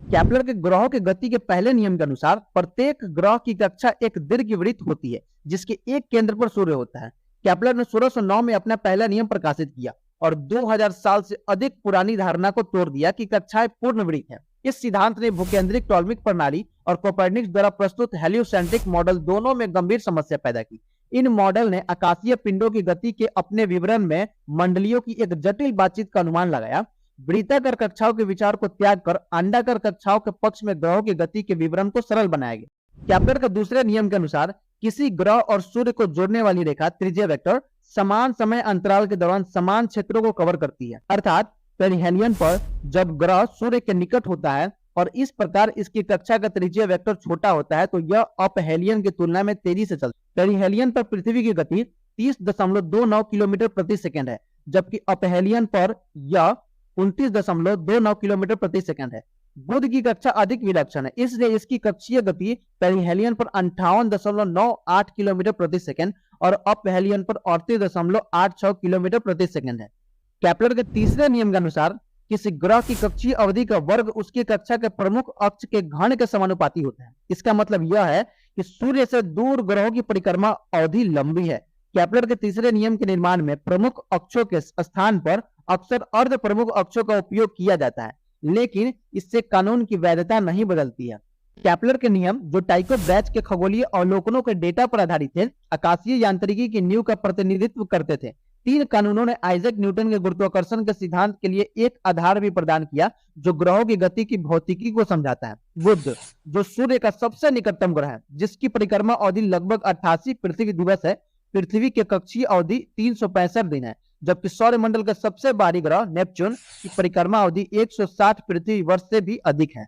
Kepler के ग्रहों की गति के पहले नियम के अनुसार प्रत्येक ग्रह की कक्षा एक दीर्घवृत्त होती है जिसके एक केंद्र पर सूर्य होता है। केपलर ने 1609 में अपना पहला नियम प्रकाशित किया और 2000 साल से अधिक पुरानी धारणा को तोड़ दिया कि कक्षाएं पूर्णवृत्त है। इस सिद्धांत ने भूकेंद्रिक टॉलमिक प्रणाली और कोपर्निकस द्वारा प्रस्तुत हेलियोसेंट्रिक मॉडल दोनों में गंभीर समस्या पैदा की। इन मॉडल ने आकाशीय पिंडों की गति के अपने विवरण में मंडलियों की एक जटिल बातचीत का अनुमान लगाया। वृत्ताकार कक्षाओं के विचार को त्याग कर अंडाकार कक्षाओं के पक्ष में ग्रहों की गति के विवरण को सरल बनाया गया। केपलर के दूसरे नियम के अनुसार किसी ग्रह और सूर्य को जोड़ने वाली रेखा त्रिज्यीय वेक्टर समान समय अंतराल के दौरान समान क्षेत्रों को कवर करती है। अर्थात पेरिहेलियन पर जब ग्रह सूर्य के निकट होता है और इस प्रकार इसकी कक्षा का त्रिज्यीय वेक्टर छोटा होता है तो यह अपहेलियन की तुलना में तेजी से चलता है। पेरिहेलियन पर पृथ्वी की गति 30.29 किलोमीटर प्रति सेकंड है, जबकि अपहेलियन पर यह 29.29 किलोमीटर प्रति सेकंड है। बुध की कक्षा अधिक विलक्षण है, इसलिए इसकी कक्षीय गति पेरिहेलियन पर 58.98 किलोमीटर प्रति सेकंड और अपहेलियन पर 38.86 किलोमीटर प्रति सेकंड है। केपलर के तीसरे नियम के अनुसार किसी ग्रह की कक्षीय अवधि का वर्ग उसकी कक्षा के प्रमुख अक्ष के घन के समानुपाती होता है। इसका मतलब यह है कि सूर्य से दूर ग्रहों की परिक्रमा अवधि लंबी है। केपलर के तीसरे नियम के निर्माण में प्रमुख अक्षों के स्थान पर अक्सर अर्ध प्रमुख अक्षों का उपयोग किया जाता है, लेकिन इससे कानून की वैधता नहीं बदलती है। केपलर के नियम जो टाइको ब्रैच के खगोलीय अवलोकनों के डेटा पर आधारित थे, आकाशीय यांत्रिकी की नींव का प्रतिनिधित्व करते थे। तीन कानूनों ने आइजैक न्यूटन के गुरुत्वाकर्षण के सिद्धांत के लिए एक आधार भी प्रदान किया जो ग्रहों की गति की भौतिकी को समझाता है। बुध जो सूर्य का सबसे निकटतम ग्रह है, जिसकी परिक्रमा अवधि लगभग 88 पृथ्वी दिवस है, पृथ्वी की कक्षीय अवधि 365 दिन है, जबकि सौरमंडल का सबसे बाहरी ग्रह नेपच्यून की परिक्रमा अवधि 160 पृथ्वी वर्ष से भी अधिक है।